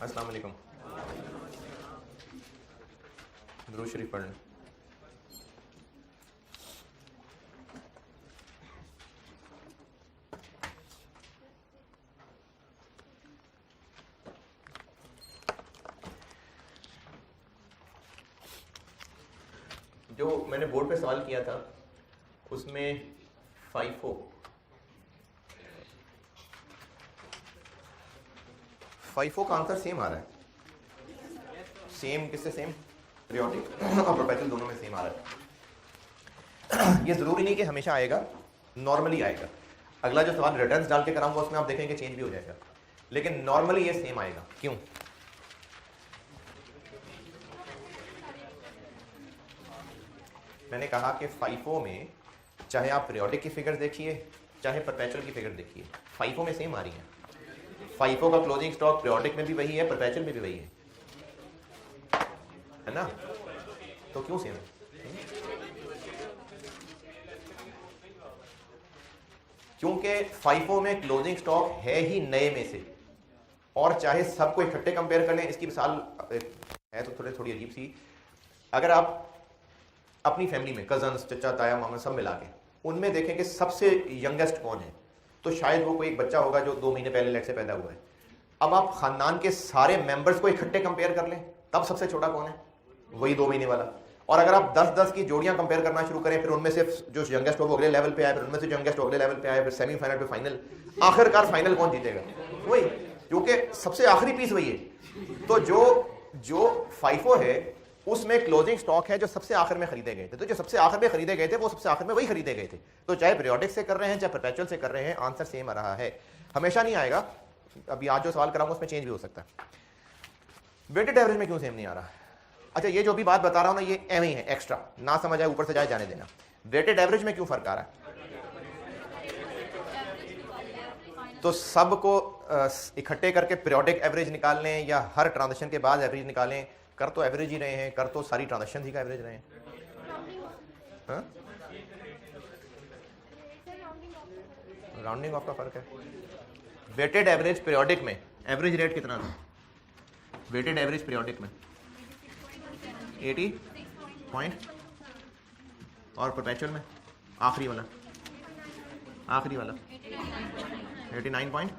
अस्सलाम वालेकुम। दुरूद शरीफ पढ़ लें। जो मैंने बोर्ड पे सवाल किया था उसमें FIFO का आंसर सेम आ रहा है। सेम किससे सेम? पीरियोडिक और परपेचुअल दोनों में सेम आ रहा है। ये जरूरी नहीं कि हमेशा आएगा, नॉर्मली आएगा। अगला जो सवाल रिटर्न्स डाल के कराऊंगा उसमें आप देखेंगे चेंज भी हो जाएगा, लेकिन नॉर्मली ये सेम आएगा। क्यों? मैंने कहा कि FIFO में चाहे आप पीरियोडिक की फिगर देखिए चाहे परपेचुअल की फिगर देखिए, FIFO में सेम आ रही है। FIFO का क्लोजिंग स्टॉक पीरियोडिक में भी वही है, परपेचुअल में भी वही है ना? तो क्यों सेम है? क्योंकि FIFO में क्लोजिंग स्टॉक है ही नए में से, और चाहे सबको इकट्ठे कंपेयर कर लें। इसकी मिसाल है तो थोड़ी अजीब सी। अगर आप अपनी फैमिली में कजन्स, चचा, ताया, मामा सब मिला के उनमें देखें कि सबसे यंगेस्ट कौन है, तो शायद वो कोई एक बच्चा होगा जो 2 महीने पहले लेट से पैदा हुआ है। अब आप खानदान के सारे मेंबर्स को इकट्ठे कंपेयर कर लें, तब सबसे छोटा कौन है? वही 2 महीने वाला। और अगर आप 10-10 की जोड़ियां कंपेयर करना शुरू करें, फिर उनमें से जो यंगेस्ट हो वो अगले लेवल पे आए, फिर उनमें से जो यंगेस्ट हो अगले लेवल पे आए, फिर सेमीफाइनल पे फाइनल, आखिरकार फाइनल कौन जीतेगा? वही, क्योंकि सबसे आखिरी पीस वही है। तो जो FIFO है उसमें क्लोजिंग स्टॉक है जो सबसे आखिर में खरीदे गए थे। तो जो सबसे आखिर में खरीदे गए थे वो सबसे आखिर में वही खरीदे गए थे। तो चाहे पीरियोडिक से कर रहे हैं चाहे परपेचुअल से कर रहे हैं, आंसर सेम आ रहा है। हमेशा नहीं आएगा, अभी आज जो सवाल कराऊंगा उसमें चेंज भी हो सकता है। वेटेड एवरेज में क्यों सेम नहीं आ रहा? अच्छा, ये जो भी बात बता रहा हूं ना, ये एम ही है, एक्स्ट्रा ना समझ आए ऊपर से जाए जाने देना। वेटेड एवरेज में क्यों फर्क आ रहा है? तो सबको इकट्ठे करके पीरियोडिक एवरेज निकाल लें या हर ट्रांजेक्शन के बाद एवरेज निकालें, कर तो एवरेज ही रहे हैं, कर तो सारी ट्रांजेक्शन ही का एवरेज रहे हैं। राउंडिंग ऑफ का फर्क है। वेटेड एवरेज पीरियोडिक में एवरेज रेट कितना था? वेटेड एवरेज पीरियोडिक में 80 पॉइंट, और परपेचुअल में आखिरी वाला 89.29।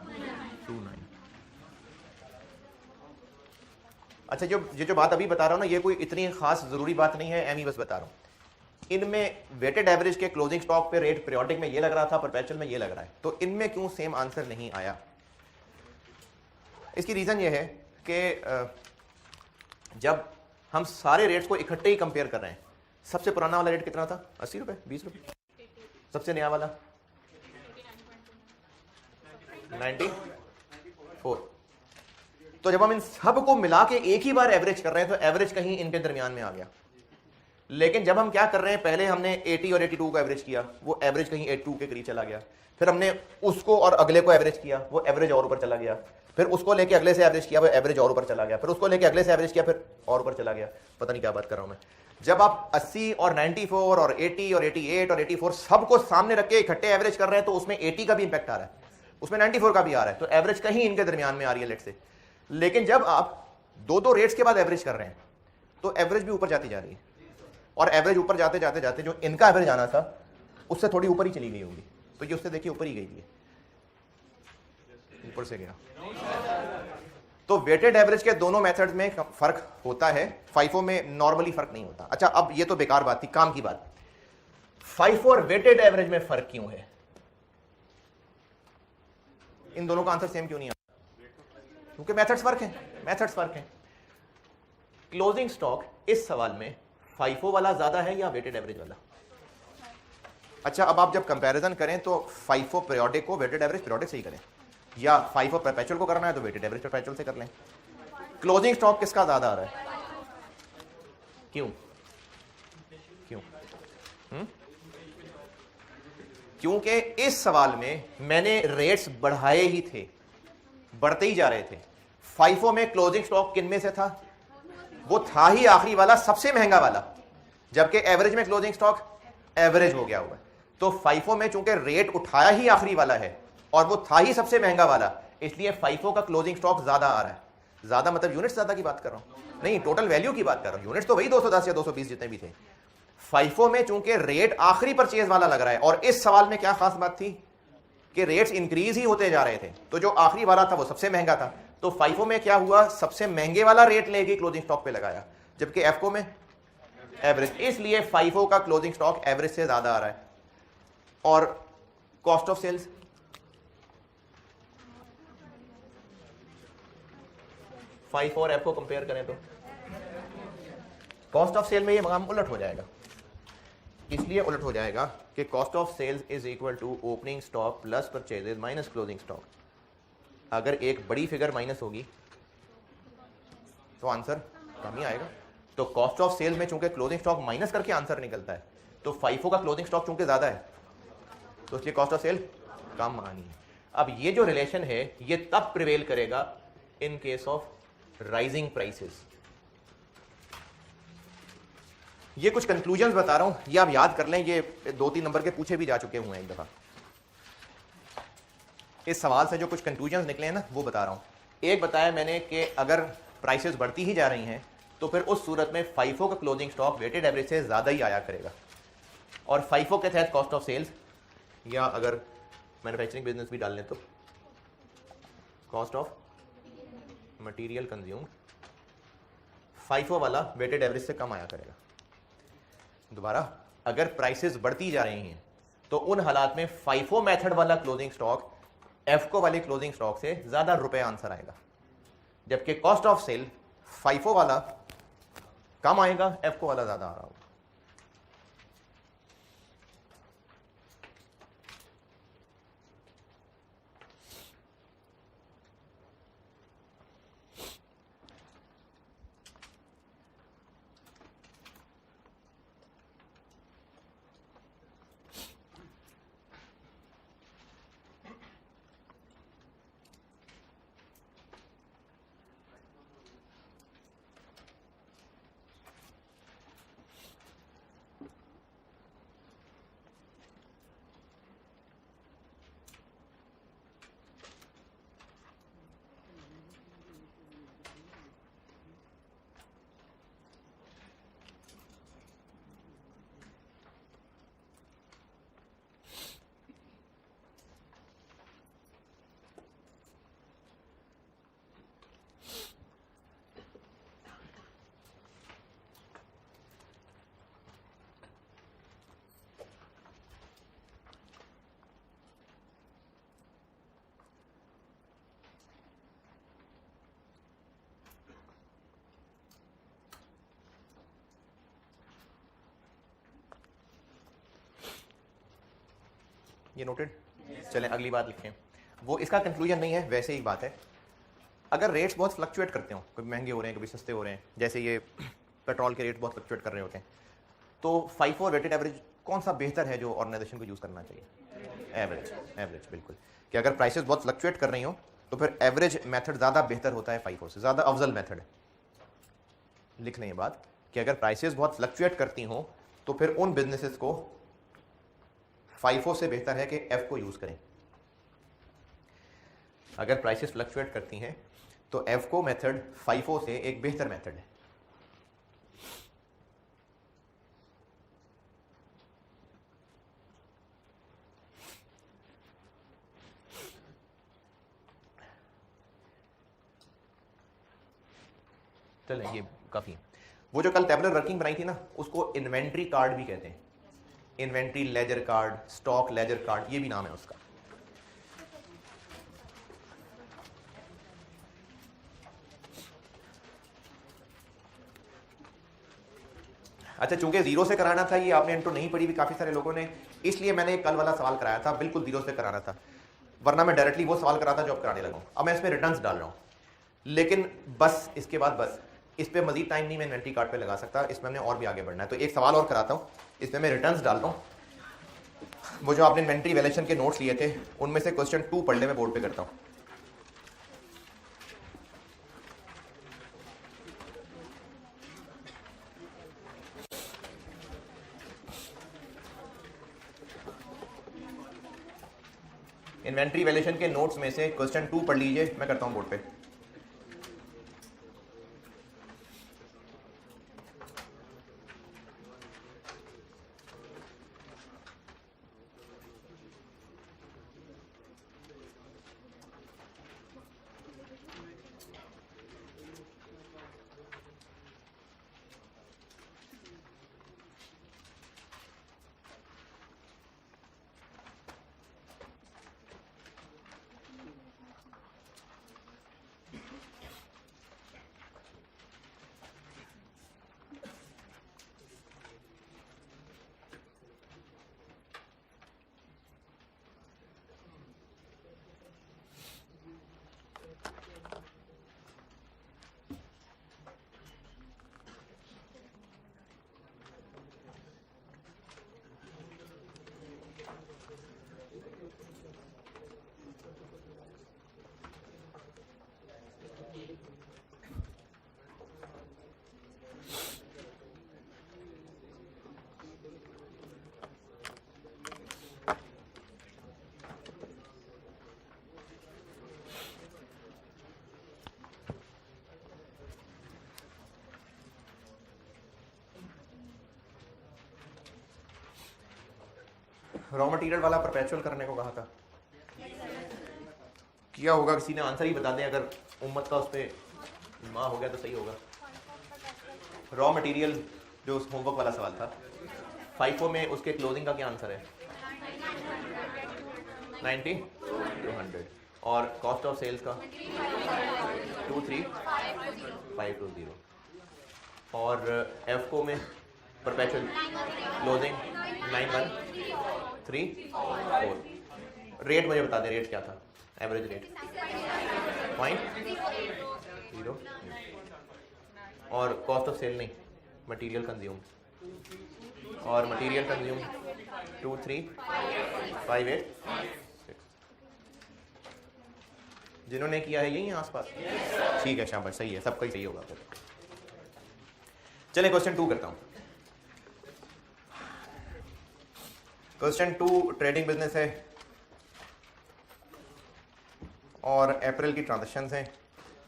अच्छा, जो बात अभी बता रहा हूं ना, ये कोई इतनी खास जरूरी बात नहीं है, एम ही बस बता रहा हूं। इनमें वेटेड एवरेज के क्लोजिंग स्टॉक पे रेट पीरियोडिक में ये लग रहा था, परपेचुअल में ये लग रहा है। तो इनमें क्यों सेम आंसर नहीं आया? इसकी रीजन ये है कि जब हम सारे रेट्स को इकट्ठे ही कंपेयर कर रहे हैं, सबसे पुराना वाला रेट कितना था? 80 रुपए, 20 रुपए। सबसे नया वाला 94। तो जब हम इन सब को मिला के एक ही बार एवरेज कर रहे हैं तो एवरेज कहीं इनके दरमियान में आ गया। लेकिन जब हम क्या कर रहे हैं, पहले हमने 80 और 82 को एवरेज किया, वो एवरेज कहीं 82 के करीब चला गया। फिर हमने उसको और अगले को एवरेज किया, वो एवरेज और ऊपर चला गया। फिर उसको लेके अगले से एवरेज किया, वो एवरेज और ऊपर चला गया। फिर उसको लेके अगले से एवरेज किया, फिर और ऊपर चला गया। पता नहीं क्या बात कर रहा हूं मैं। जब आप 80 और 94 और 80 और 88 और 84 सबको सामने रख के इकट्ठे एवरेज कर रहे हैं, तो उसमें 80 का भी इंपैक्ट आ रहा है, उसमें 94 का भी आ रहा है। तो एवरेज कहीं इनके दरमियान में आ रही है लेट से। लेकिन जब आप दो रेट्स के बाद एवरेज कर रहे हैं तो एवरेज भी ऊपर जाती जा रही है, और एवरेज ऊपर जाते जाते जाते जो इनका एवरेज आना था उससे थोड़ी ऊपर ही चली गई होगी। तो ये उससे देखिए ऊपर ही गई है, ऊपर से गया। तो वेटेड एवरेज के दोनों मेथड्स में फर्क होता है, FIFO में नॉर्मली फर्क नहीं होता। अच्छा, अब ये तो बेकार बात थी, काम की बात। FIFO और वेटेड एवरेज में फर्क क्यों है? इन दोनों का आंसर सेम क्यों नहीं आता? क्योंकि मेथड्स फर्क हैं। क्लोजिंग स्टॉक इस सवाल में FIFO वाला ज्यादा है या वेटेड एवरेज वाला? अच्छा, अब आप जब कंपैरिजन करें तो FIFO पीरियोडिक को वेटेड एवरेज पीरियोडिक से ही करें, या FIFO परपेचुअल को करना है तो वेटेड एवरेज परपेचुअल से कर लें। क्लोजिंग स्टॉक किसका ज्यादा आ रहा है? क्यों? क्योंकि इस सवाल में मैंने रेट्स बढ़ाए ही थे, बढ़ते ही जा रहे थे। FIFO में क्लोजिंग स्टॉक किन में से था? वो था ही आखिरी वाला, सबसे महंगा वाला, जबकि एवरेज में क्लोजिंग स्टॉक एवरेज हो गया हुआ है। तो FIFO में चूंकि रेट उठाया ही आखिरी वाला है और वो था ही सबसे महंगा वाला, इसलिए FIFO का क्लोजिंग स्टॉक ज्यादा आ रहा है। ज्यादा मतलब यूनिट्स ज्यादा की बात कर रहा हूं, नहीं टोटल वैल्यू की बात कर रहा हूं। यूनिट्स तो वही 210 या 220 जितने भी थे। फाइफो में चूंकि रेट आखिरी परचेज वाला लग रहा है, और इस सवाल में क्या खास बात थी कि रेट्स इंक्रीज ही होते जा रहे थे, तो जो आखिरी वाला था वो सबसे महंगा था। तो फाइफो में क्या हुआ, सबसे महंगे वाला रेट लेके क्लोजिंग स्टॉक पे लगाया, जबकि एफको में एवरेज। इसलिए फाइफो का क्लोजिंग स्टॉक एवरेज से ज्यादा आ रहा है। और कॉस्ट ऑफ सेल्स, फाइफो और एफको कंपेयर करें तो कॉस्ट ऑफ सेल में ये मकाम उलट हो जाएगा। इसलिए उलट हो जाएगा कि cost of sales is equal to opening stock plus purchases minus closing stock. अगर एक बड़ी फिगर माइनस होगी तो आंसर कम ही आएगा। तो कॉस्ट ऑफ सेल में चूंकि क्लोजिंग स्टॉक माइनस करके आंसर निकलता है, तो फाइफो का क्लोजिंग स्टॉक चूंकि ज्यादा है तो इसलिए कॉस्ट ऑफ सेल कम आनी है। अब ये जो रिलेशन है ये तब प्रिवेल करेगा in case of rising prices. ये कुछ कंक्लूजन्स बता रहा हूं, ये आप याद कर लें, ये 2-3 नंबर के पूछे भी जा चुके हुए हैं एक दफा। इस सवाल से जो कुछ कंक्लूजन्स निकले हैं ना वो बता रहा हूं। एक बताया मैंने कि अगर प्राइसेस बढ़ती ही जा रही हैं तो फिर उस सूरत में फाइफो का क्लोजिंग स्टॉक वेटेड एवरेज से ज्यादा ही आया करेगा, और फाइफो के तहत कॉस्ट ऑफ सेल्स, या अगर मैन्युफैक्चरिंग बिजनेस भी डाल लें तो cost of material consumed, FIFO वाला वेटेड एवरेज से कम आया करेगा। दोबारा, अगर प्राइसेस बढ़ती जा रही हैं तो उन हालात में फाइफो मेथड वाला क्लोजिंग स्टॉक एफको वाले क्लोजिंग स्टॉक से ज्यादा रुपए आंसर आएगा, जबकि कॉस्ट ऑफ सेल फाइफो वाला कम आएगा, एफको वाला ज्यादा आ रहा होगा। ये नोटेड? चलें अगली बात लिखें। वो इसका कंक्लूजन नहीं है, वैसे ही बात है। अगर रेट्स बहुत फ्लक्चुएट करते हो, कभी महंगे हो रहे हैं कभी सस्ते हो रहे हैं, जैसे ये पेट्रोल के रेट बहुत फ्लक्चुएट कर रहे होते हैं, तो फाइफो रेटेड एवरेज कौन सा बेहतर है जो ऑर्गेनाइजेशन को यूज़ करना चाहिए? एवरेज। एवरेज बिल्कुल, कि अगर प्राइसेस बहुत फ्लक्चुएट कर रही हो तो फिर एवरेज मेथड ज़्यादा बेहतर होता है, फाइफो से ज़्यादा अफजल मेथड है। लिख लें ये बात कि अगर प्राइसेस बहुत फ्लक्चुएट करती हो तो फिर उन बिजनेसेस को फाइफो से बेहतर है कि एफ को यूज़ करें। अगर प्राइसेस फ्लक्चुएट करती हैं तो एफ को मेथड फाइफो से एक बेहतर मेथड है। चलें ये काफ़ी है। वो जो कल टेबलर वर्किंग बनाई थी ना, उसको इन्वेंट्री कार्ड भी कहते हैं। Inventory ledger card, stock laser card, ये भी नाम है उसका। अच्छा, चूंकि जीरो से कराना था, ये आपने इंट्रो नहीं पढ़ी भी काफी सारे लोगों ने, इसलिए मैंने कल वाला सवाल कराया था, बिल्कुल जीरो से कराना था, वरना मैं डायरेक्टली वो सवाल कराता जो अब कराने लगा हूं। अब मैं इसमें रिटर्न्स डाल रहा हूं, लेकिन बस इसके बाद बस इस पर मजीद टाइम नहीं मैं इन्वेंट्री कार्ड पे लगा सकता, इसमें हमने और भी आगे बढ़ना है। तो एक सवाल और कराता हूँ, इसमें मैं रिटर्न्स डाल रहा हूँ। वो जो आपने इन्वेंट्री वैल्यूएशन के नोट्स लिए थे उनमें से क्वेश्चन 2 पढ़ ले, मैं बोर्ड पे करता हूँ। इन्वेंट्री वैल्यूएशन के नोट्स में से क्वेश्चन 2 पढ़ लीजिए, मैं करता हूँ बोर्ड पे। रॉ मटेरियल वाला परपेचुअल करने को कहा था, किया होगा, किसी ने आंसर ही बता दें, अगर उम्मत का उस पर माँ हो गया तो सही होगा। रॉ मटेरियल जो उस होमवर्क वाला सवाल था, FIFO में उसके क्लोजिंग का क्या आंसर है? 90 to 100। और कॉस्ट ऑफ सेल्स का 23520। और एफको में परपेचुअल क्लोजिंग 9134। रेट मुझे बता दें, रेट क्या था? Average rate 0.0। और कॉस्ट ऑफ सेल नहीं, मटेरियल कंज्यूम, और मटेरियल कंज्यूम 23586। जिन्होंने किया है यही आसपास, ठीक है, शाबाश, सही है, सबका ही सही होगा फिर। चलिए क्वेश्चन 2 करता हूं। क्वेश्चन 2 ट्रेडिंग बिजनेस है और अप्रैल की ट्रांजैक्शंस हैं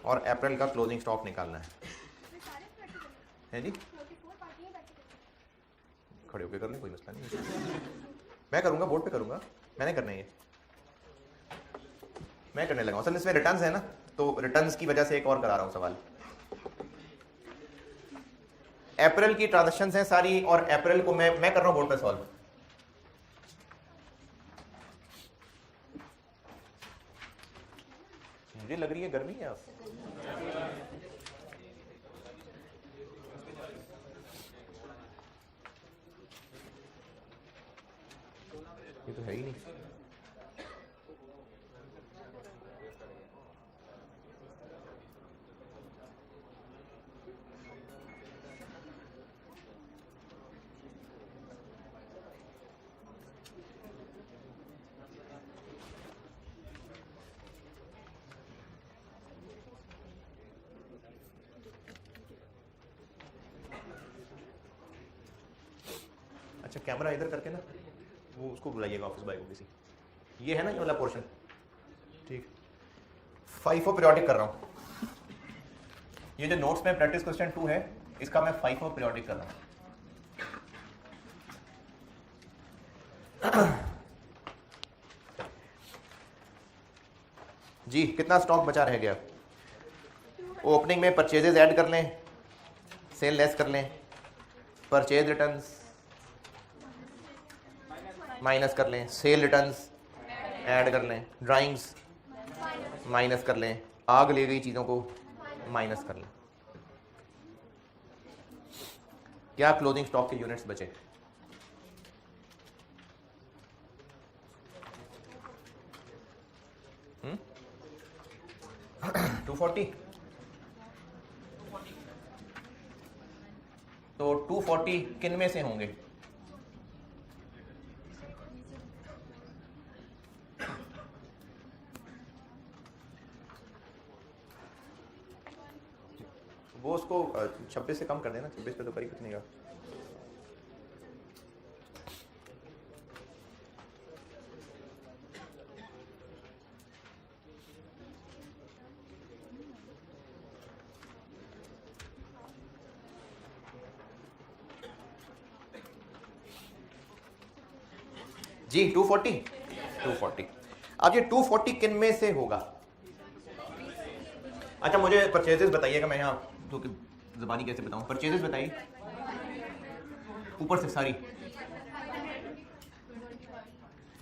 और अप्रैल का क्लोजिंग स्टॉक निकालना है जी। खड़े होकर कर लें, कोई मसला नहीं, मैं करूंगा, बोर्ड पे करूंगा, मैंने करना है ये, मैं करने लगा। असल इसमें रिटर्न्स है ना, तो रिटर्न्स की वजह से एक और करा रहा हूं सवाल। अप्रैल की ट्रांजैक्शंस हैं सारी और अप्रैल को मैं कर रहा हूं बोर्ड पे सॉल्व। मुझे लग रही है गर्मी है, ये तो है ही नहीं। अच्छा, कैमरा इधर करके ना वो उसको बुलाइएगा ऑफिस बॉय को किसी, ये है ना ये वाला पोर्शन, ठीक। FIFO पीरियोडिक कर रहा हूं। ये जो नोट्स में प्रैक्टिस क्वेश्चन 2 है, इसका मैं FIFO पीरियोडिक कर रहा हूं। जी, कितना स्टॉक बचा रह गया? ओपनिंग में परचेजेस ऐड कर लें, सेल लेस कर लें, परचेज रिटर्न्स माइनस कर लें, सेल रिटर्न्स ऐड कर लें, ड्राइंग्स माइनस कर लें, आग ले गई चीज़ों को माइनस कर लें। क्या क्लोजिंग स्टॉक के यूनिट्स बचे? हम्म 240। तो 240 किन में से होंगे? वो उसको 26 से कम कर देना, 26 पे तो करीब कितने का? जी 240। अब ये 240 किन में से होगा? अच्छा, मुझे परचेजेस बताइएगा, मैं यहाँ तो ज़बानी कैसे बताऊं? परचेजेस बताइए ऊपर से सारी।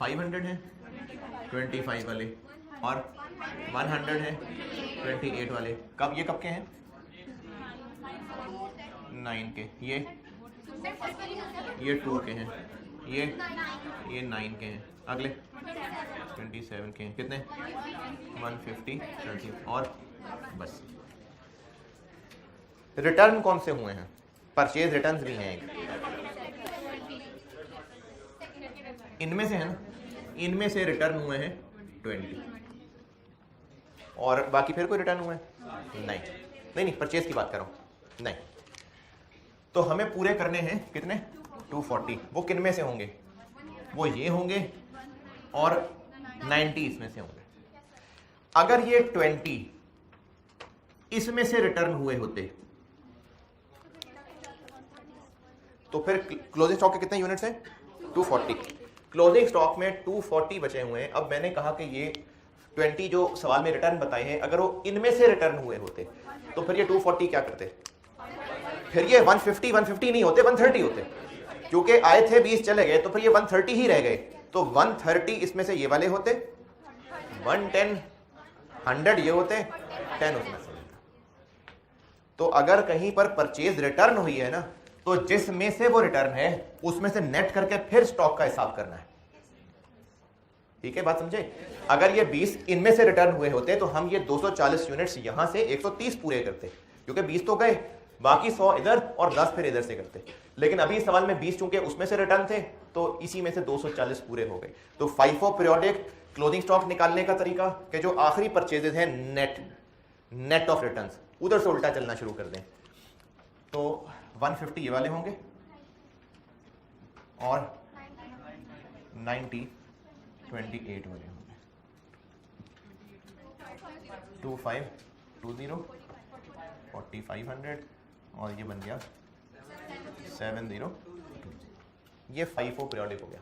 500 है 25 वाले और 100 है 28 वाले। कब ये कब के हैं? 9 के। ये 2 के हैं, ये 9 के हैं। अगले 27 के हैं। कितने? 150 30 और बस। रिटर्न कौन से हुए हैं? परचेज रिटर्न्स भी हैं, इनमें से है ना, इनमें से रिटर्न हुए हैं 20 और बाकी फिर कोई रिटर्न हुए हैं? नहीं, परचेज की बात कर रहा हूं। नहीं, तो हमें पूरे करने हैं कितने? 240। वो किन में से होंगे? वो ये होंगे और 90 इसमें से होंगे। अगर ये 20 इसमें से रिटर्न हुए होते तो फिर क्लोजिंग स्टॉक के कितने यूनिट्स हैं? 240। क्लोजिंग स्टॉक में 240 बचे हुए हैं। अब मैंने कहा कि ये 20 जो सवाल में रिटर्न बताए हैं, अगर वो इनमें से रिटर्न हुए होते तो फिर ये 240 क्या करते, फिर ये 150 नहीं होते, 130 होते। क्योंकि आए थे 20 चले गए, तो फिर ये 130 ही रह गए। तो 130 इसमें से ये वाले होते, 110 100 ये होते, 10 उसमें से। तो अगर कहीं पर परचेज रिटर्न हुई है ना, तो जिसमें से वो रिटर्न है उसमें से नेट करके फिर स्टॉक का हिसाब करना है। ठीक है, बात समझे? अगर ये 20 इनमें से रिटर्न हुए होते तो हम ये 240 यूनिट्स यहां से 130 पूरे करते, क्योंकि 20 तो गए, बाकी 100 इधर और 10 फिर इधर से करते। लेकिन अभी सवाल में 20 चूंकि उसमें से रिटर्न थे, तो इसी में से 240 पूरे हो गए। तो FIFO पीरियोडिक क्लोजिंग स्टॉक निकालने का तरीका कि जो आखिरी परचेजेस हैं नेट ऑफ रिटर्न्स, उधर से उल्टा चलना शुरू कर दें। तो 150 ये वाले होंगे और 90 28 वाले होंगे। 2520 4500 और ये बन गया 702। ये FIFO पीरियोडिक हो गया।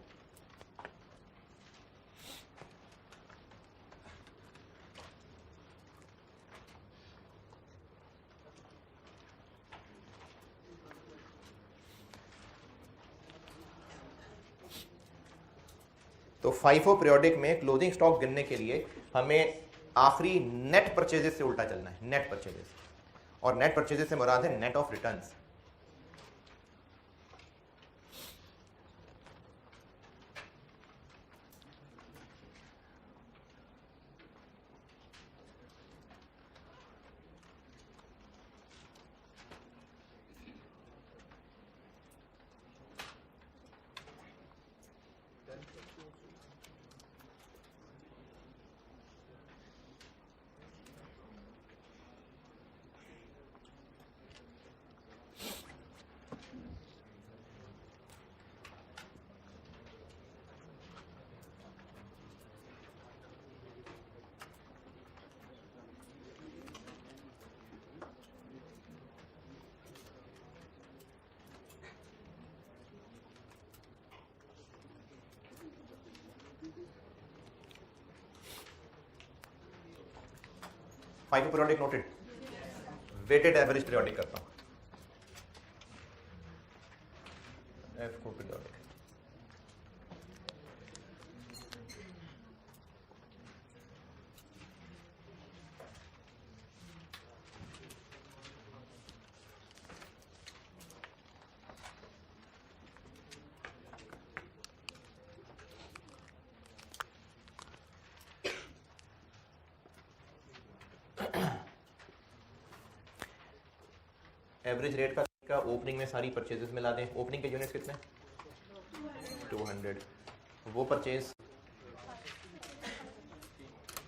तो FIFO पीरियोडिक में क्लोजिंग स्टॉक गिनने के लिए हमें आखिरी नेट परचेजेस से उल्टा चलना है, नेट परचेजेस। और नेट परचेजेस से मुराद है net of returns. FIFO periodic noted, weighted average periodic करता हूं। FIFO पीरियोडिक एवरेज रेट का ओपनिंग में सारी परचेजेस मिला दें। ओपनिंग के यूनिट्स कितने, 200। वो परचेज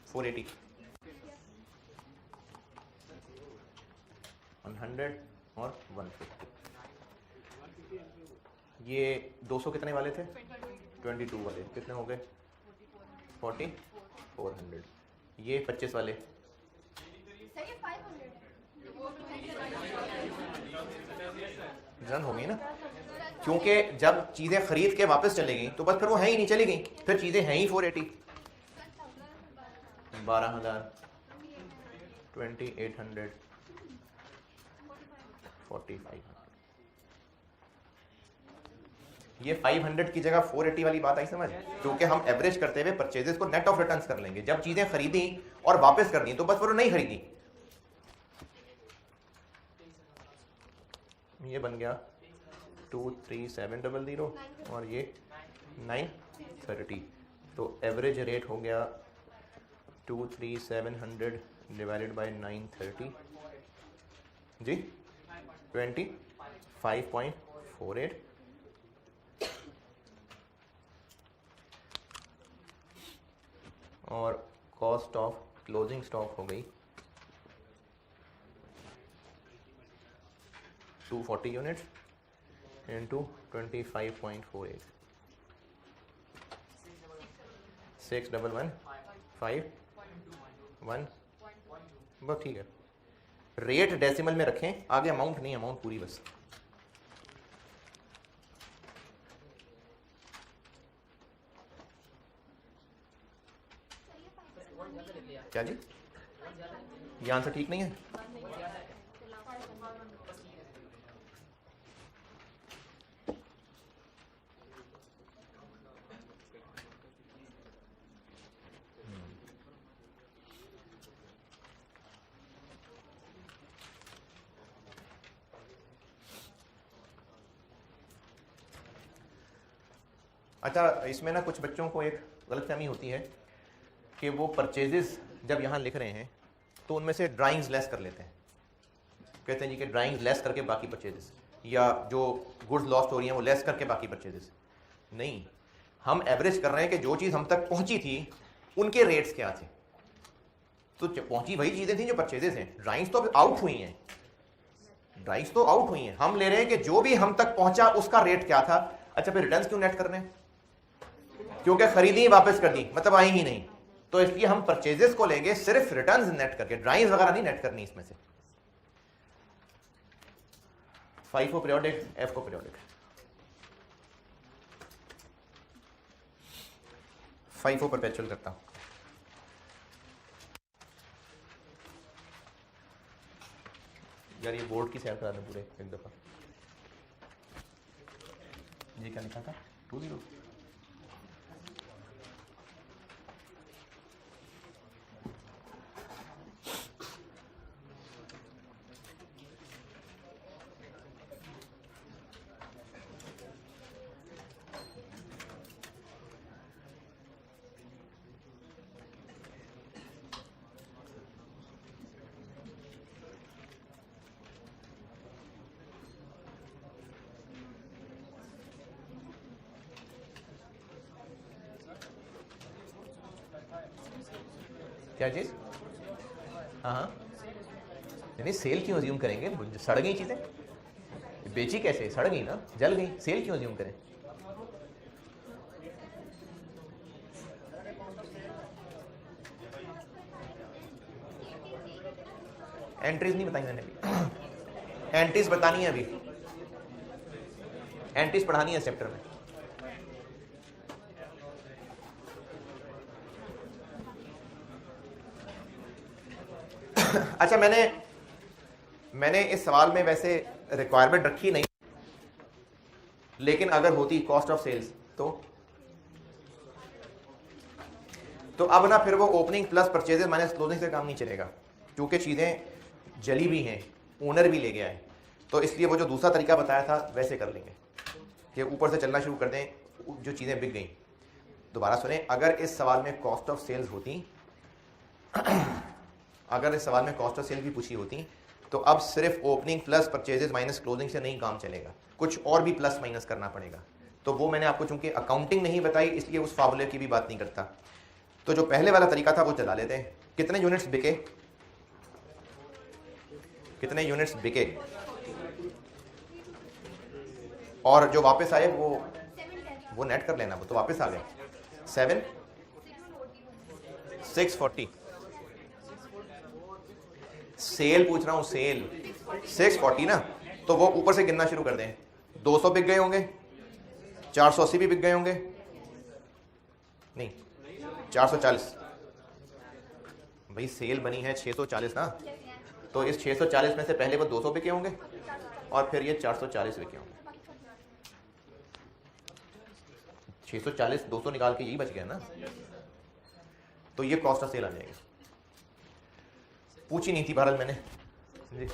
480, 100 और 150। ये 200 कितने वाले थे, 22 वाले कितने हो गए, 40 400। ये 25 वाले रन हो गई ना, क्योंकि जब चीजें खरीद के वापस चले गई तो बस फिर वो है ही नहीं, चली गई, फिर चीजें हैं ही 480। 12,000 2800 4500। ये 500 की जगह 480 वाली बात आई समझ, क्योंकि हम एवरेज करते हुए परचेजेस को नेट ऑफ रिटर्न्स कर लेंगे। जब चीजें खरीदी और वापस कर दी तो बस वो नहीं खरीदी। ये बन गया 23700 और ये 930। तो एवरेज रेट हो गया 23700 डिवाइडेड बाय 930 जी 25.48। और कॉस्ट ऑफ क्लोजिंग स्टॉक हो गई 240 यूनिट्स इंटू 25.48 61151 बस ठीक है। रेट डेसिमल में रखें, आगे अमाउंट नहीं, अमाउंट पूरी बस। क्या जी, ये आंसर ठीक नहीं है? अच्छा, इसमें ना कुछ बच्चों को एक गलतफहमी होती है कि वो परचेजेस जब यहाँ लिख रहे हैं तो उनमें से ड्राइंग्स लेस कर लेते हैं। कहते हैं जी कि ड्राइंग्स लेस करके बाकी परचेजेस, या जो गुड्स लॉस्ट हो रही हैं वो लेस करके बाकी परचेजेस। नहीं, हम एवरेज कर रहे हैं कि जो चीज़ हम तक पहुंची थी उनके रेट्स क्या थे। तो पहुंची वही चीज़ें थी जो परचेजेस हैं, ड्राइंग्स तो आउट हुई हैं, ड्राइंग्स तो आउट हुई हैं। हम ले रहे हैं कि जो भी हम तक पहुंचा उसका रेट क्या था। अच्छा, फिर रिटर्न्स क्यों नेट कर रहे हैं? क्योंकि खरीदी वापस कर दी, मतलब आई ही नहीं, तो इसलिए हम परचेजेस को लेंगे सिर्फ रिटर्न्स नेट करके, ड्राइंग्स वगैरह नहीं नेट करनी इसमें से। FIFO periodic, FCO periodic. FIFO perpetual करता हूं। यार ये बोर्ड की सैर करा दें पूरे एक दफा। ये क्या लिखा था? 20। क्या चीज? हाँ, नहीं सेल क्यों अज्यूम करेंगे? सड़ गई चीजें, बेची कैसे? सड़ गई ना, जल गई, सेल क्यों अज्यूम करें? एंट्रीज नहीं बताई मैंने अभी, एंट्रीज बतानी है अभी, एंट्रीज पढ़ानी है चैप्टर में। अच्छा, मैंने इस सवाल में वैसे रिक्वायरमेंट रखी नहीं, लेकिन अगर होती कॉस्ट ऑफ सेल्स तो अब ना फिर वो opening plus purchases minus closing से काम नहीं चलेगा, क्योंकि चीज़ें जली भी हैं, ओनर भी ले गया है। तो इसलिए वो जो दूसरा तरीका बताया था वैसे कर लेंगे कि ऊपर से चलना शुरू कर दें जो चीज़ें बिक गई। दोबारा सुने, अगर इस सवाल में कॉस्ट ऑफ सेल्स होती अगर इस सवाल में कॉस्ट ऑफ सेल भी पूछी होती तो अब सिर्फ opening plus purchases minus closing से नहीं काम चलेगा, कुछ और भी प्लस माइनस करना पड़ेगा। तो वो मैंने आपको चूंकि अकाउंटिंग नहीं बताई इसलिए उस फार्मूले की भी बात नहीं करता। तो जो पहले वाला तरीका था वो चला लेते हैं। कितने यूनिट्स बिके, कितने यूनिट्स बिके और जो वापस आए वो नेट कर लेना, वो तो वापस आ गए। 7 640 सेल पूछ रहा हूं, सेल 640 ना, तो वो ऊपर से गिनना शुरू कर दें। 200 बिक गए होंगे, 480 भी बिक गए होंगे, नहीं 440। भाई सेल बनी है 640 ना, तो इस 640 में से पहले वो 200 बिके होंगे और फिर ये 440 बिके होंगे। 640 200 निकाल के यही बच गया ना, तो ये कॉस्ट ऑफ सेल आ जाएगा। पूछी नहीं थी बहरहाल मैंने जी।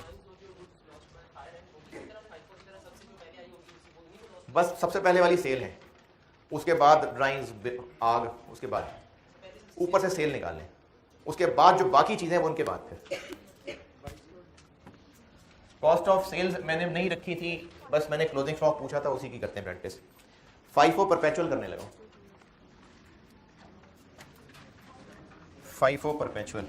बस सबसे पहले वाली सेल है, उसके बाद ड्राइंग्स आग, उसके बाद ऊपर से सेल निकाल लें, उसके बाद जो बाकी चीजें वो उनके बाद फिर कॉस्ट ऑफ सेल्स मैंने नहीं रखी थी, बस मैंने क्लोजिंग स्टॉक पूछा था, उसी की करते हैं प्रैक्टिस। FIFO परपेचुअल करने लगा, FIFO परपेचुअल।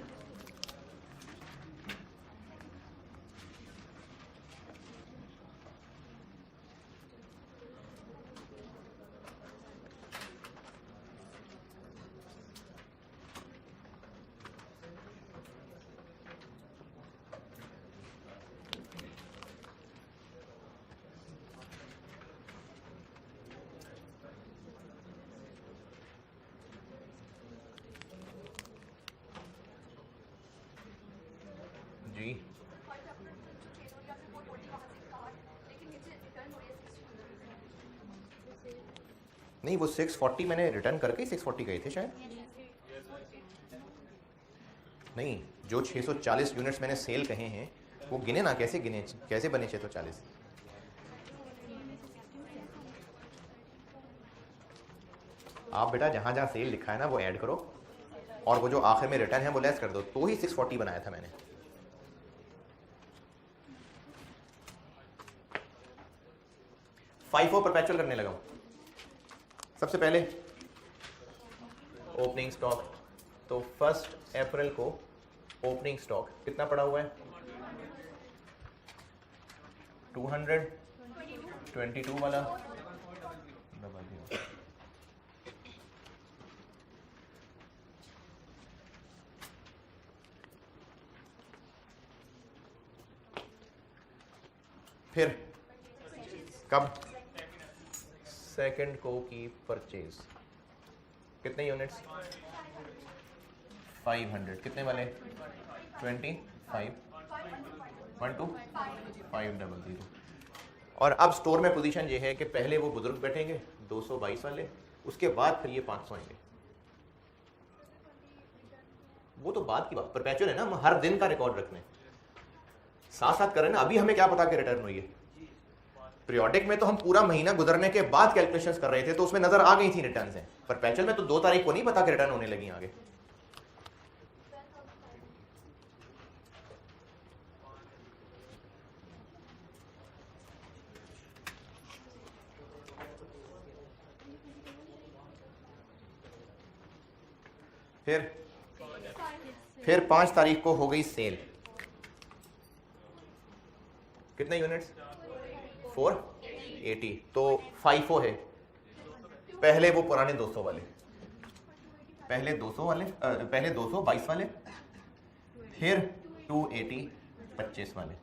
नहीं, वो 640 मैंने रिटर्न करके 640 गए थे शायद। नहीं, जो 640 यूनिट्स मैंने सेल कहे हैं वो गिने ना, कैसे गिने, कैसे बने 640? आप बेटा जहां जहां सेल लिखा है ना वो ऐड करो, और वो जो आखिर में रिटर्न है वो लेस कर दो, तो ही 640 बनाया था मैंने। FIFO परपेचुअल करने लगा हूं। सबसे पहले ओपनिंग स्टॉक, तो 1 अप्रैल को ओपनिंग स्टॉक कितना पड़ा हुआ है? 222 वाला फिर कब? 2 को की परचेज कितने यूनिट्स? 500। कितने वाले? 25 12,500। और अब स्टोर में पोजीशन ये है कि पहले वो बुजुर्ग बैठेंगे 222 वाले, उसके बाद फिर ये 500 आएंगे। वो तो बाद की बात, परपेचुअल है ना, हम हर दिन का रिकॉर्ड रखने साथ साथ करें ना। अभी हमें क्या पता कि रिटर्न हुई है? पीरियोडिक में तो हम पूरा महीना गुजरने के बाद कैलकुलेशंस कर रहे थे, तो उसमें नजर आ गई थी रिटर्न्स हैं। परपेचुअल में तो 2 तारीख को नहीं पता कि रिटर्न होने लगी आगे। फिर 5 तारीख को हो गई सेल। कितने यूनिट्स? 480। तो FIFO है पहले वो पुराने 200 वाले, पहले 222 वाले, फिर 280 25 वाले,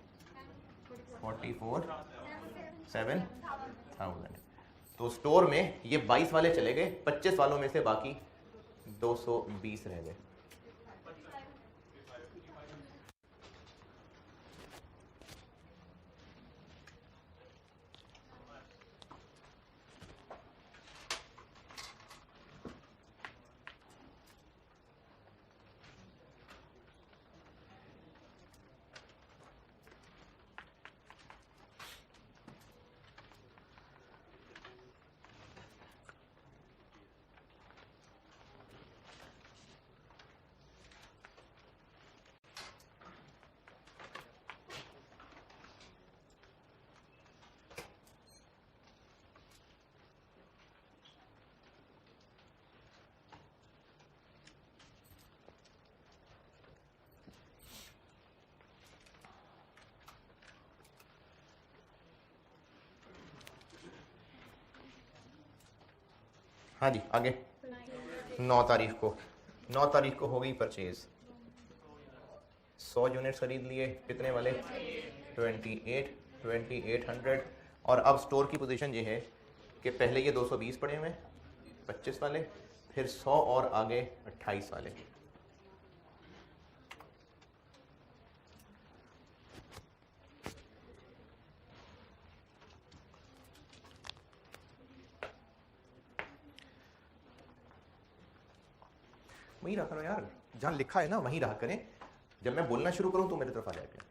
44,700। तो स्टोर में ये 22 वाले चले गए, 25 वालों में से बाकी 220 रह गए। हाँ जी, आगे 9 तारीख को हो गई परचेज। 100 यूनिट्स खरीद लिए। कितने वाले? 2800। और अब स्टोर की पोजीशन ये है कि पहले ये 220 पड़े हुए 25 वाले, फिर 100 और आगे 28 वाले। वहीं रहा करो यार, जहां लिखा है ना वहीं रहा करें। जब मैं बोलना शुरू करूं तो मेरी तरफ आ जाएगा।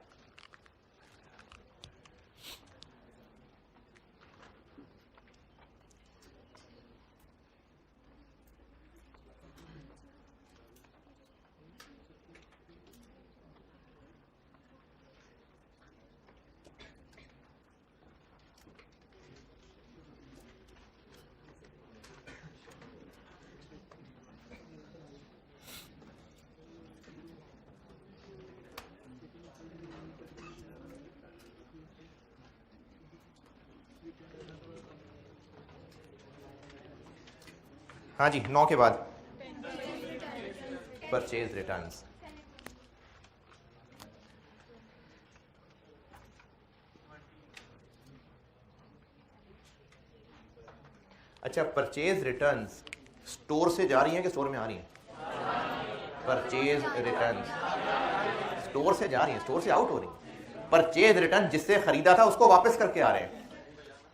हाँ जी, 9 के बाद परचेज रिटर्न्स। अच्छा, परचेज रिटर्न्स स्टोर से जा रही हैं कि स्टोर में आ रही हैं? परचेज रिटर्न्स स्टोर से जा रही हैं, स्टोर से आउट हो रही हैं। परचेज रिटर्न जिससे खरीदा था उसको वापस करके आ रहे हैं।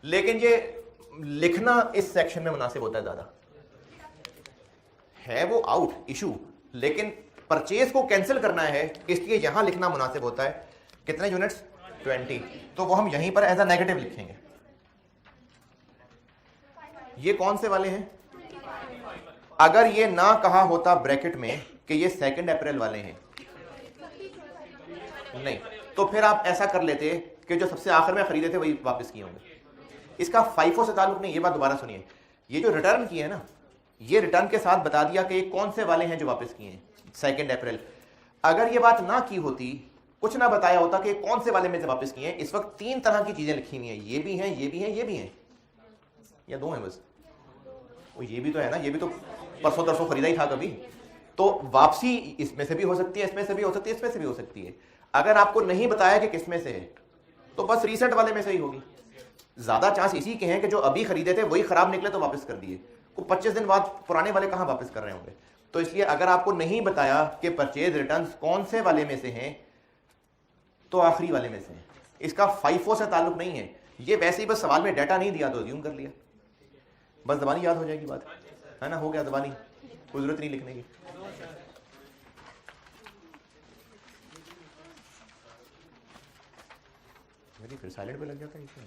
लेकिन ये लिखना इस सेक्शन में मुनासिब होता है ज्यादा, है वो आउट इशू, लेकिन परचेज को कैंसिल करना है इसलिए यहां लिखना मुनासिब होता है। कितने यूनिट्स? 20। तो वो हम यहीं पर एज अ नेगेटिव लिखेंगे। ये कौन से वाले हैं? अगर ये ना कहा होता ब्रैकेट में कि ये 2 अप्रैल वाले हैं, नहीं, तो फिर आप ऐसा कर लेते कि जो सबसे आखिर में खरीदे थे वही वापस किए होंगे। इसका फाइफो से ताल्लुक नहीं। ये बात दोबारा सुनिए, ये जो रिटर्न किए है ना, ये रिटर्न के साथ बता दिया कि ये कौन से वाले हैं जो वापस किए हैं 2 अप्रैल। अगर ये बात ना की होती, कुछ ना बताया होता कि कौन से वाले में से वापस किए हैं, इस वक्त 3 तरह की चीजें लिखी हुई हैं, ये भी हैं, ये भी हैं, ये भी हैं, या 2 हैं बस? ये भी तो है ना, ये भी तो परसों तरसों खरीदा ही था कभी। तो वापसी इसमें से भी हो सकती है, इसमें से भी हो सकती है, इसमें से भी हो सकती है। अगर आपको नहीं बताया कि किसमें से है तो बस रीसेंट वाले में से ही होगी। ज्यादा चांस इसी के हैं कि जो अभी खरीदे थे वही खराब निकले तो वापस कर दिए, को 25 दिन बाद पुराने वाले कहां वापस कर रहे होंगे। तो इसलिए अगर आपको नहीं बताया कि परचेज रिटर्न्स कौन से वाले में से हैं तो आखिरी वाले में से हैं। इसका फाइफो से ताल्लुक नहीं है, ये वैसे ही बस सवाल में डाटा नहीं दिया तो अज्यूम कर लिया, बस ज़बानी याद हो जाएगी बात, है ना, हो गया ज़बानी, कोई जरूरत नहीं लिखने की। मेरी फिर साइलेंट पे लग जाता है इसमें।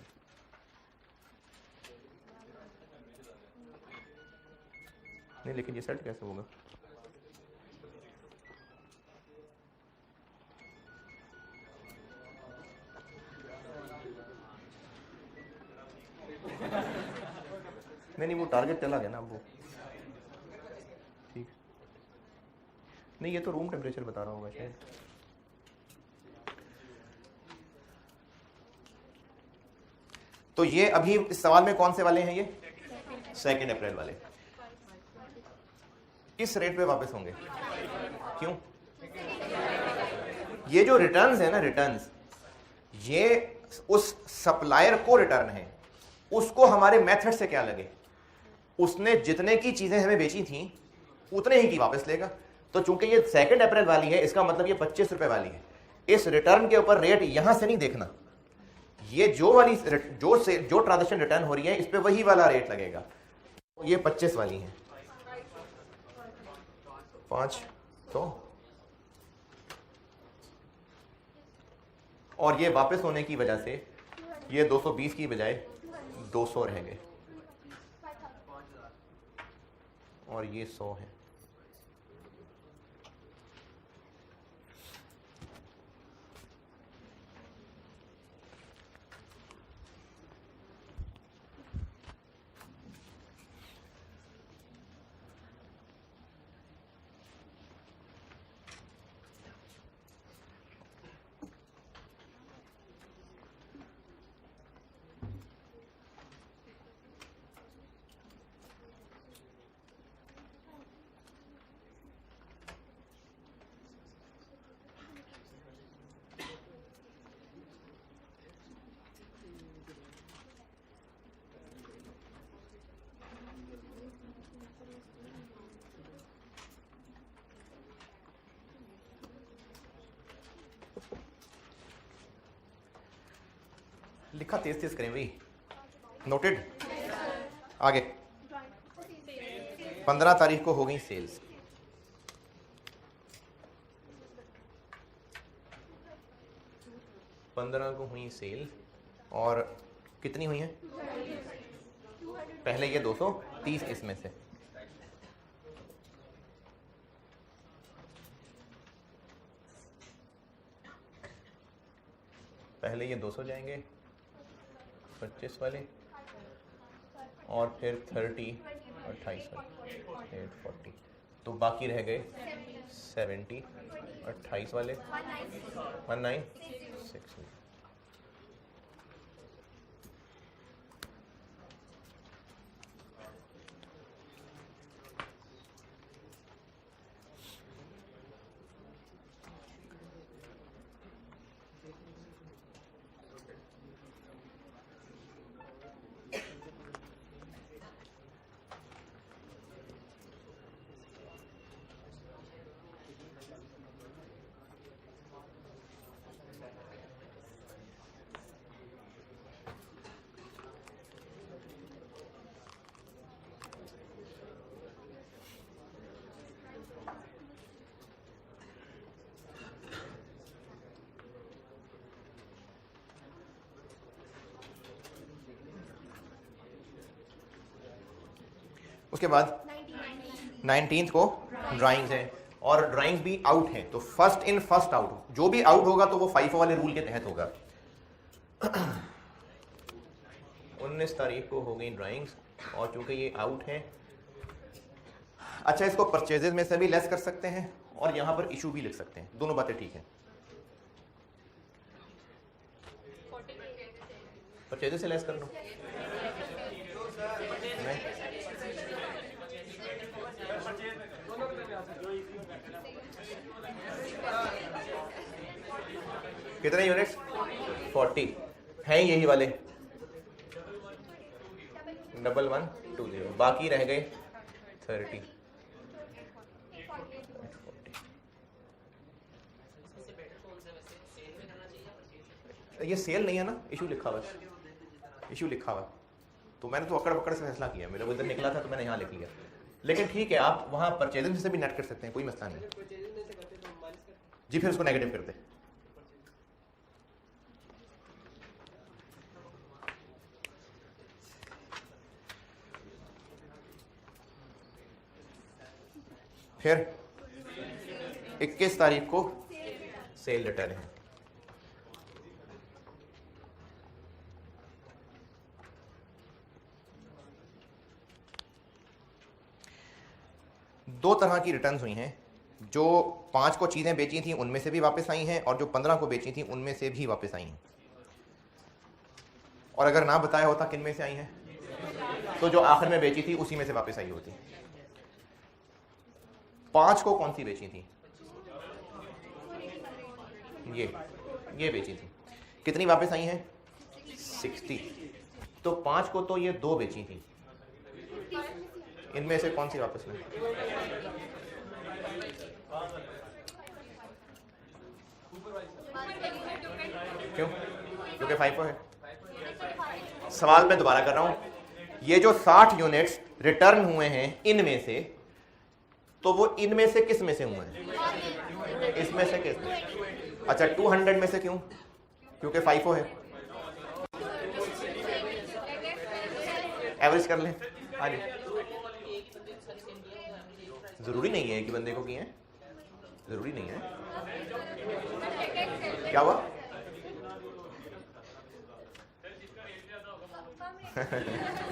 नहीं, लेकिन ये सेट कैसे होगा? नहीं, वो टारगेट चला गया ना अब वो, ठीक। नहीं, ये तो रूम टेम्परेचर बता रहा होगा शायद। तो ये अभी इस सवाल में कौन से वाले हैं? ये 2 अप्रैल वाले। किस रेट पे वापस होंगे? क्यों? ये जो रिटर्न्स है ना, रिटर्न्स, ये उस सप्लायर को रिटर्न है, उसको हमारे मेथड से क्या लगे, उसने जितने की चीजें हमें बेची थी उतने ही की वापस लेगा। तो चूंकि ये 2 अप्रैल वाली है, इसका मतलब ये 25 रुपए वाली है। इस रिटर्न के ऊपर रेट यहां से नहीं देखना, ये जो वाली जो ट्रांजैक्शन रिटर्न हो रही है इस पे वही वाला रेट लगेगा। ये 25 वाली है, 5 तो, और ये वापस होने की वजह से ये 220 की बजाय 200 रह गए, और ये 100 है। लिखा तेज तेज करें भाई, नोटेड। आगे 15 तारीख को हो गई सेल्स, पंद्रह को हुई सेल, और कितनी हुई है? पहले ये 230 इसमें से, पहले ये 200 जाएंगे 25 वाले, और फिर 30 28 वाले 840, तो बाकी रह गए 70 28 वाले 196। उसके बाद 19th को ड्राइंग्स हैं, और ड्राइंग्स भी आउट हैं, तो फर्स्ट इन फर्स्ट आउट, जो भी आउट होगा तो वो FIFO वाले रूल के तहत होगा। 19 तारीख को हो गई ड्राइंग्स, और चूंकि ये आउट है, अच्छा इसको परचेजेस में से भी लेस कर सकते हैं और यहां पर इशू भी लिख सकते हैं, दोनों बातें ठीक हैं। परचेजेस से लेस कर लो, कितने यूनिट्स? 40 हैं यही वाले, 1120, बाकी रह गए 30। ये सेल नहीं है ना, इशू लिखा हुआ, इशू लिखा हुआ, तो मैंने तो अकड़ पकड़ से फैसला किया, मेरे को इधर निकला था तो मैंने यहाँ लिख लिया। लेकिन ठीक है, आप वहाँ परचेजिंग से भी नेट कर सकते हैं, कोई मसला नहीं जी, फिर उसको नेगेटिव करते। फिर 21 तारीख को सेल रिटर्न है, दो तरह की रिटर्न्स हुई हैं, जो 5 को चीज़ें बेची थी उनमें से भी वापस आई हैं, और जो 15 को बेची थी उनमें से भी वापस आई हैं। और अगर ना बताया होता किन में से आई हैं, तो जो आखिर में बेची थी उसी में से वापस आई होती। 5 को कौन सी बेची थी? ये बेची थी, कितनी वापस आई हैं? 60। तो 5 को तो ये 2 बेची थी, इनमें से कौन सी वापस लाई? क्यों? क्योंकि FIFO है। सवाल मैं दोबारा कर रहा हूं, ये जो 60 यूनिट्स रिटर्न हुए हैं इनमें से, तो वो इनमें से किस में से हुए हैं? इसमें से किस में? अच्छा 200 में से क्यों? क्योंकि FIFO है। एवरेज कर लें, जरूरी नहीं है कि बंदे को किए हैं, जरूरी नहीं है। क्या हुआ?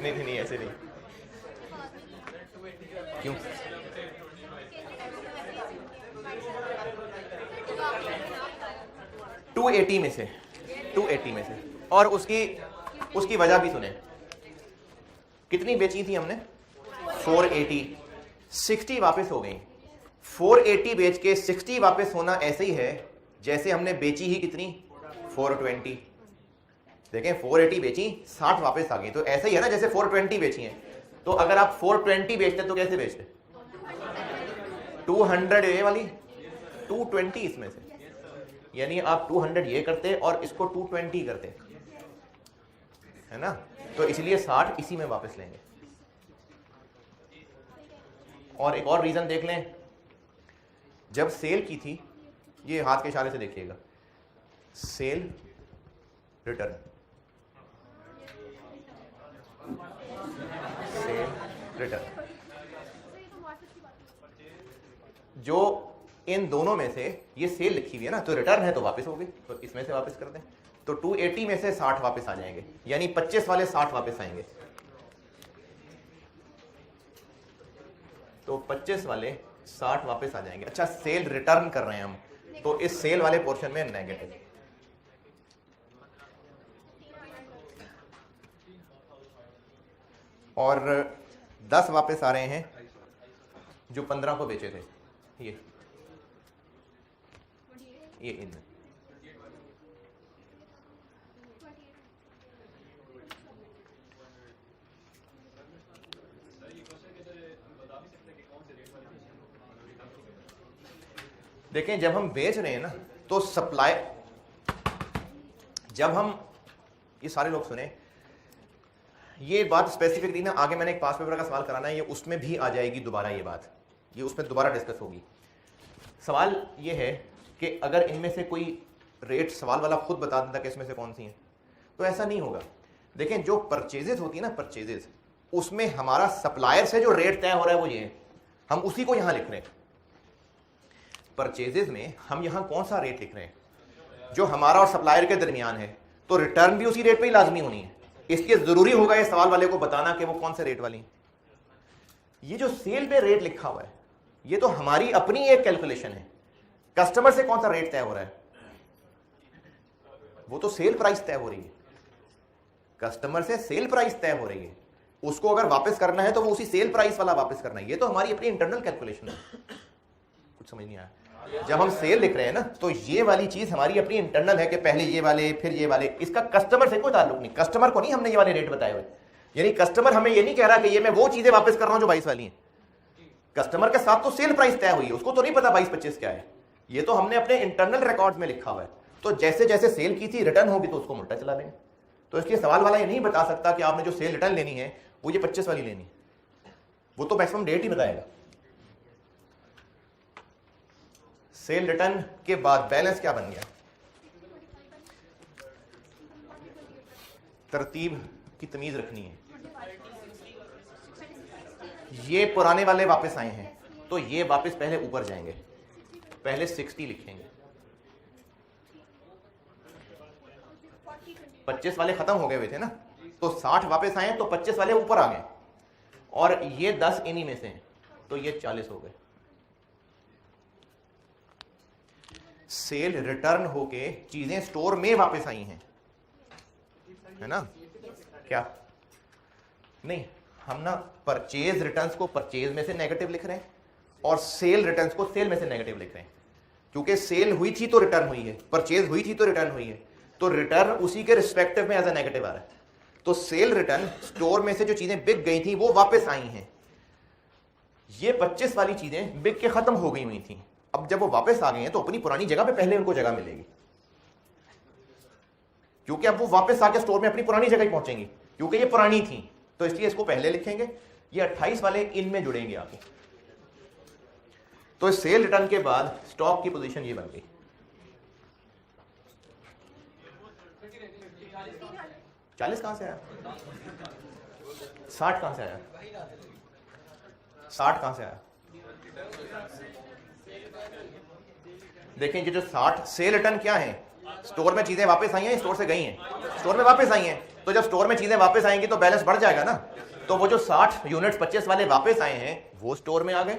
नहीं ऐसे नहीं। क्यों? $280 में से, 280 में से, और उसकी वजह भी सुने। कितनी बेची थी हमने? 480, 60 वापस हो गई। 480 बेच के 60 वापस होना ऐसे ही है जैसे हमने बेची ही कितनी? 420। देखें 480 बेची, 60 वापस आ गई, तो ऐसे ही है ना जैसे 420 बेची हैं। तो अगर आप 420 बेचते तो कैसे बेचते? 200 ये वाली, 220 इसमें से, यानी आप 200 ये करते और इसको 220 करते, है ना? तो इसलिए 60 इसी में वापस लेंगे। और एक और रीजन देख लें, जब सेल की थी, ये हाथ के इशारे से देखिएगा, सेल रिटर्न, सेल रिटर्न, जो इन दोनों में से ये सेल लिखी हुई है ना, तो रिटर्न है तो वापस हो गई, तो इसमें से वापस कर दें, तो 280 में से 60 वापस आ जाएंगे, यानी 25 वाले 60 वापस आएंगे, तो 25 वाले 60 वापस आ जाएंगे। अच्छा सेल रिटर्न कर रहे हैं हम, तो इस सेल वाले पोर्शन में नेगेटिव, और 10 वापस आ रहे हैं जो 15 को बेचे थे, ये इनमें। देखें जब हम बेच रहे हैं ना, तो सप्लाई, जब हम, ये सारे लोग सुने, ये बात स्पेसिफिकली ना आगे मैंने एक पास पेपर का सवाल कराना है, ये उसमें भी आ जाएगी दोबारा, ये बात, ये उसमें दोबारा डिस्कस होगी। सवाल ये है कि अगर इनमें से कोई रेट सवाल वाला खुद बता देता कि इसमें से कौन सी है, तो ऐसा नहीं होगा। देखें जो परचेजेस होती है ना, परचेजेस, उसमें हमारा सप्लायर से जो रेट तय हो रहा है वो ये है, हम उसी को यहां लिख रहे हैं। परचेजेस में हम यहां कौन सा रेट लिख रहे हैं? जो हमारा और सप्लायर के दरमियान है, तो रिटर्न भी उसी रेट पे ही लाजमी होनी है। इसलिए जरूरी होगा ये सवाल वाले को बताना कि वो कौन से रेट वाली है। ये जो सेल पे रेट लिखा हुआ है, ये तो हमारी अपनी एक कैलकुलेशन है। कस्टमर से कौन सा रेट तय हो रहा है? वो तो सेल प्राइस तय हो रही है, कस्टमर से सेल प्राइस तय हो रही है। उसको अगर वापस करना है तो वो उसी सेल प्राइस वाला वापस करना है। ये तो हमारी अपनी इंटरनल कैलकुलेशन है। कुछ समझ नहीं आया? जब हम सेल लिख रहे हैं ना, तो ये वाली चीज हमारी अपनी इंटरनल है कि पहले ये वाले फिर ये वाले, इसका कस्टमर से कोई ताल्लुक नहीं। कस्टमर को नहीं हमने ये वाले रेट बताए हुए, यानी कस्टमर हमें ये नहीं कह रहा कि ये मैं वो चीजें वापस कर रहा हूं जो 22 वाली हैं। कस्टमर के साथ तो सेल प्राइस तय हुई है, उसको तो नहीं पता 22-25 क्या है। ये तो हमने अपने इंटरनल रिकॉर्ड में लिखा हुआ है। तो जैसे जैसे सेल की थी रिटर्न होगी तो उसको उल्टा चला देंगे। तो इसलिए सवाल वाला ये नहीं बता सकता कि आपने जो सेल रिटर्न लेनी है वो ये 25 वाली लेनी है, वो तो मैक्सिमम डेट ही बताएगा। सेल रिटर्न के बाद बैलेंस क्या बन गया? तरतीब की तमीज रखनी है। ये पुराने वाले वापस आए हैं तो ये वापस पहले ऊपर जाएंगे, पहले 60 लिखेंगे। 25 वाले खत्म हो गए हुए थे ना, तो 60 वापस आए तो 25 वाले ऊपर आ गए, और ये 10 इन्हीं में से हैं, तो ये 40 हो गए। सेल रिटर्न होके चीजें स्टोर में वापस आई हैं, है ना? क्या नहीं, हम ना परचेज रिटर्न्स को परचेज में से नेगेटिव लिख रहे हैं और सेल रिटर्न्स को सेल में से नेगेटिव लिख रहे हैं। क्योंकि सेल हुई थी तो रिटर्न हुई है, परचेज हुई थी तो रिटर्न हुई है, तो रिटर्न उसी के रिस्पेक्टिव में एज ए नेगेटिव आ रहा है। तो सेल रिटर्न, स्टोर में से जो चीजें बिक गई थी वो वापस आई हैं। ये 25 वाली चीजें बिक के खत्म हो गई हुई थी, अब जब वो वापस आ गए हैं तो अपनी पुरानी जगह पे पहले उनको जगह मिलेगी, क्योंकि अब वो वापस आके स्टोर में अपनी पुरानी जगह पहुंचेंगी, क्योंकि ये पुरानी थी। तो इसलिए इसको पहले लिखेंगे, ये 28 वाले इनमें जुड़ेंगे आके। तो सेल रिटर्न के बाद स्टॉक की पोजीशन ये बन गई। 40 कहां से आया? 60 कहां से आया? 60 कहां से आया? देखें, ये जो 60 सेल रिटर्न क्या है? स्टोर में चीजें वापस आई हैं, स्टोर से गई हैं, स्टोर में वापस आई हैं। तो जब स्टोर में चीजें वापस आएंगी तो बैलेंस बढ़ जाएगा ना। तो वो जो 60 यूनिट्स 25 वाले वापस आए हैं वो स्टोर में आ गए,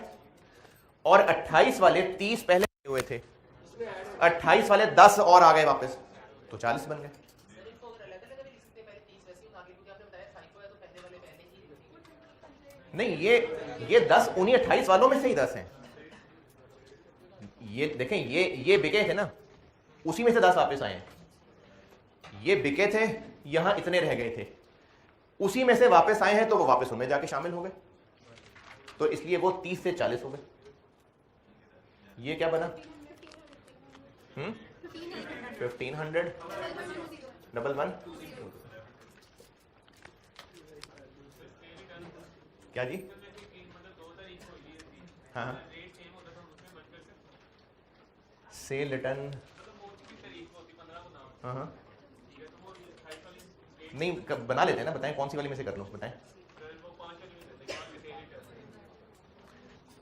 और 28 वाले 30 पहले हुए थे, 28 वाले 10 और आ गए वापस, तो 40 बन गए। नहीं, ये 10 उन्हीं 28 वालों में से ही 10 हैं। ये देखें, ये बिके थे ना, उसी में से 10 वापस आए हैं। ये बिके थे, यहां इतने रह गए थे, उसी में से वापस आए हैं, तो वो वापस उनमें जाके शामिल हो गए। तो इसलिए वो 30 से 40 हो गए। ये क्या बना? 1500 11 क्या जी? हाँ, सेल रिटर्न, हाँ नहीं बना लेते हैं ना, बताएं कौन सी वाली में से कर लूं, बताएं।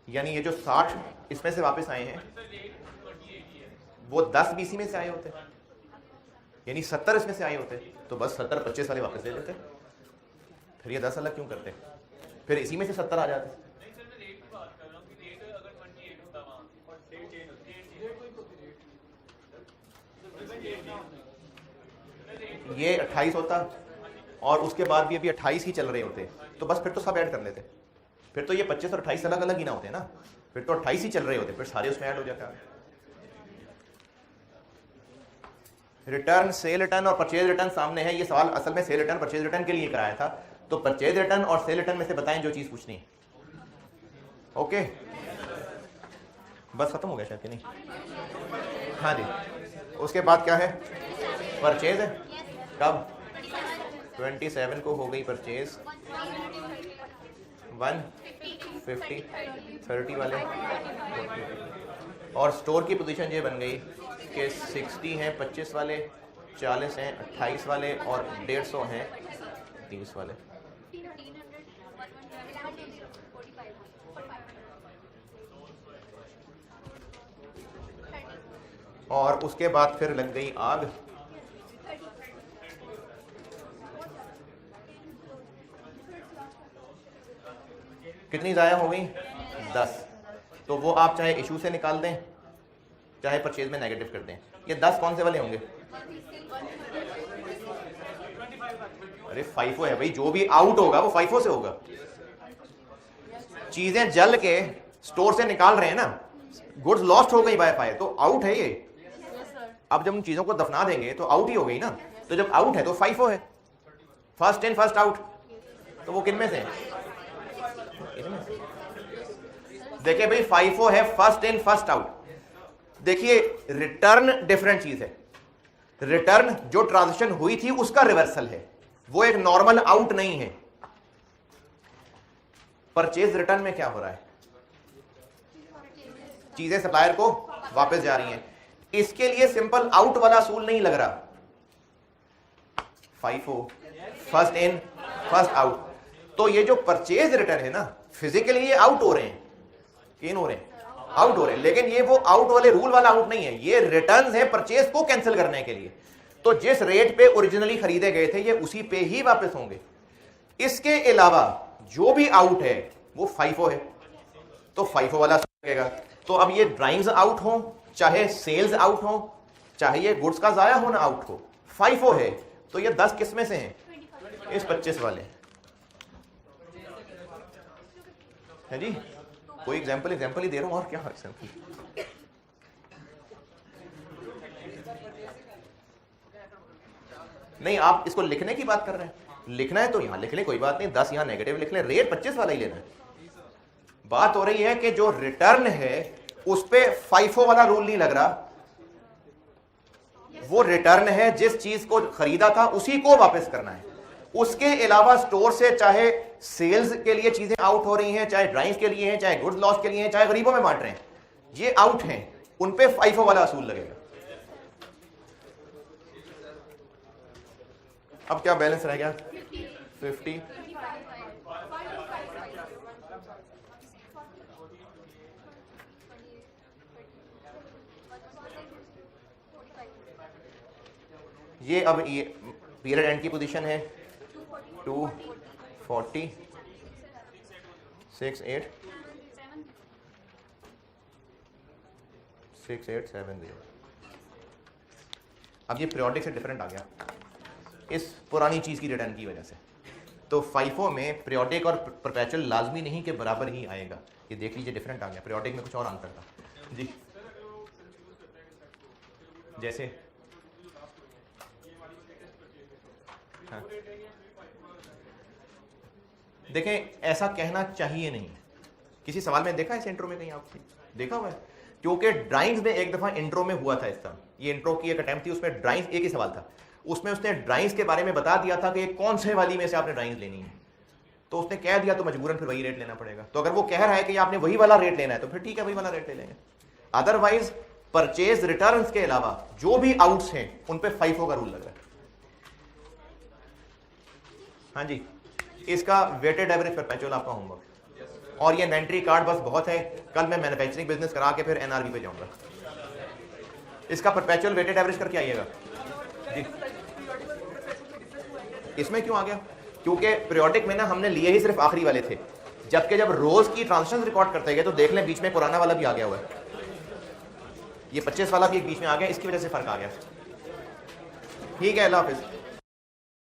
यानी ये जो 60 इसमें से वापस आए हैं वो 10 बीसी में से आए होते, यानी 70 इसमें से आए होते, तो बस 70 25 वाले वापस ले लेते, फिर ये 10 अलग क्यों करते? फिर इसी में से 70 आ जाते। ये 28 होता और उसके बाद भी अभी 28 ही चल रहे होते, तो बस फिर तो सब ऐड कर लेते, फिर तो ये 25 और 28 अलग अलग ही ना होते ना, फिर तो 28 ही चल रहे होते, फिर सारे उसमें ऐड हो जाते। रिटर्न, सेल रिटर्न और परचेज रिटर्न सामने है। ये सवाल असल में सेल रिटर्न परचेज रिटर्न के लिए कराया था, तो परचेज रिटर्न और सेल रिटर्न में से बताएं जो चीज पूछनी है। ओके, बस खत्म हो गया शायद कि नहीं? हाँ जी, उसके बाद क्या है? परचेज है। कब? 27 को हो गई परचेज, 150 30 वाले, और स्टोर की पोजीशन ये बन गई कि 60 हैं 25 वाले, 40 हैं 28 वाले, और 150 हैं 30 वाले। और उसके बाद फिर लग गई आग। कितनी ज़ाया हो गई? 10। तो वो आप चाहे इशू से निकाल दें चाहे परचेज में नेगेटिव कर दें। ये 10 कौन से वाले होंगे? अरे FIFO है भाई, जो भी आउट होगा वो FIFO से होगा। चीजें जल के स्टोर से निकाल रहे हैं ना, गुड्स लॉस्ट हो गई बाय फायर, तो आउट है ये। अब जब उन चीजों को दफना देंगे तो आउट ही हो गई ना, तो जब आउट है तो FIFO है, फर्स्ट इन फर्स्ट आउट। तो वो किन में से है? देखिए भाई FIFO है फर्स्ट इन फर्स्ट आउट। देखिए रिटर्न डिफरेंट चीज है। रिटर्न जो ट्रांजैक्शन हुई थी उसका रिवर्सल है, वो एक नॉर्मल आउट नहीं है। परचेज रिटर्न में क्या हो रहा है? चीजें सप्लायर को वापस जा रही हैं। इसके लिए सिंपल आउट वाला असूल नहीं लग रहा। FIFO first in first out. तो ये जो परचेज रिटर्न है ना, फिजिकली ये आउट हो रहे हैं, इन हो रहे हैं, आउट हो रहे हैं, लेकिन ये वो आउट वाले रूल वाला आउट नहीं है, ये रिटर्न्स है परचेज को कैंसिल करने के लिए। तो जिस रेट पे ओरिजिनली खरीदे गए थे ये उसी पे ही वापस होंगे। इसके अलावा जो भी आउट है वो FIFO है, तो FIFO वाला लगेगा। तो अब ये ड्राइंग्स आउट हो चाहे सेल्स आउट हो चाहे ये गुड्स का जाया होना आउट हो, FIFO है। तो ये 10 किस में से हैं? इस 25 वाले है जी। कोई एग्जांपल ही दे रहा हूं, और क्या एग्जांपल? नहीं, आप इसको लिखने की बात कर रहे हैं, लिखना है तो यहां लिख ले, कोई बात नहीं, 10 यहां नेगेटिव लिख ले, रेट 25 वाला ही लेना है। बात हो रही है कि जो रिटर्न है उस पे FIFO वाला रूल नहीं लग रहा। वो रिटर्न है जिस चीज को खरीदा था उसी को वापस करना है। उसके अलावा स्टोर से चाहे सेल्स के लिए चीजें आउट हो रही हैं, चाहे ड्राइंग्स के लिए हैं, चाहे गुड्स लॉस के लिए हैं, चाहे गरीबों में बांट रहे हैं, ये आउट हैं, उन पे FIFO वाला असूल लगेगा। अब क्या बैलेंस रह गया? 50। ये अब ये पीरियड एंड की पोजीशन है 240 68 6870। अब ये पीरियोडिक से डिफरेंट आ गया इस पुरानी चीज की रिटर्न की वजह से। तो FIFO में पीरियोडिक और परपेचुअल लाजमी नहीं कि बराबर ही आएगा। ये देख लीजिए डिफरेंट आ गया, पीरियोडिक में कुछ और अंतर था जी। जैसे हाँ। देखें ऐसा कहना चाहिए नहीं। किसी सवाल में देखा है इस इंट्रो में कहीं आपने देखा हुआ है? क्योंकि ड्राइंग्स में एक दफा इंट्रो में हुआ था इस तरह, ये इंट्रो की एक अटेम्प्ट थी, उसमें ड्राइंग्स एक ही सवाल था, उसमें उसने ड्राइंग्स के बारे में बता दिया था कि कौन से वाली में से आपने ड्राइंग्स लेनी है, तो उसने कह दिया तो मजबूरन फिर वही रेट लेना पड़ेगा। तो अगर वो कह रहा है कि आपने वही वाला रेट लेना है तो फिर ठीक है वही वाला रेट ले लेंगे। अदरवाइज परचेज रिटर्न्स के अलावा जो भी आउट्स हैं उन पे FIFO का रूल लग रहा है। हाँ जी, इसका वेटेड एवरेज परपेचुअल आपका होमवर्क, और ये इन्वेंटरी कार्ड बस बहुत है, कल मैं मैन्युफैक्चरिंग बिजनेस करा के फिर NRV पे जाऊंगा। इसका परपेचुअल वेटेड एवरेज करके आइएगा जी। इसमें क्यों आ गया? क्योंकि पीरियोडिक में ना हमने लिए ही सिर्फ आखिरी वाले थे, जबकि जब रोज की ट्रांजैक्शन रिकॉर्ड करते गए तो देख लें बीच में पुराना वाला भी आ गया हुआ है, ये 25 वाला भी एक बीच में आ गया, इसकी वजह से फर्क आ गया। ठीक है, अल्लाह हाफिज।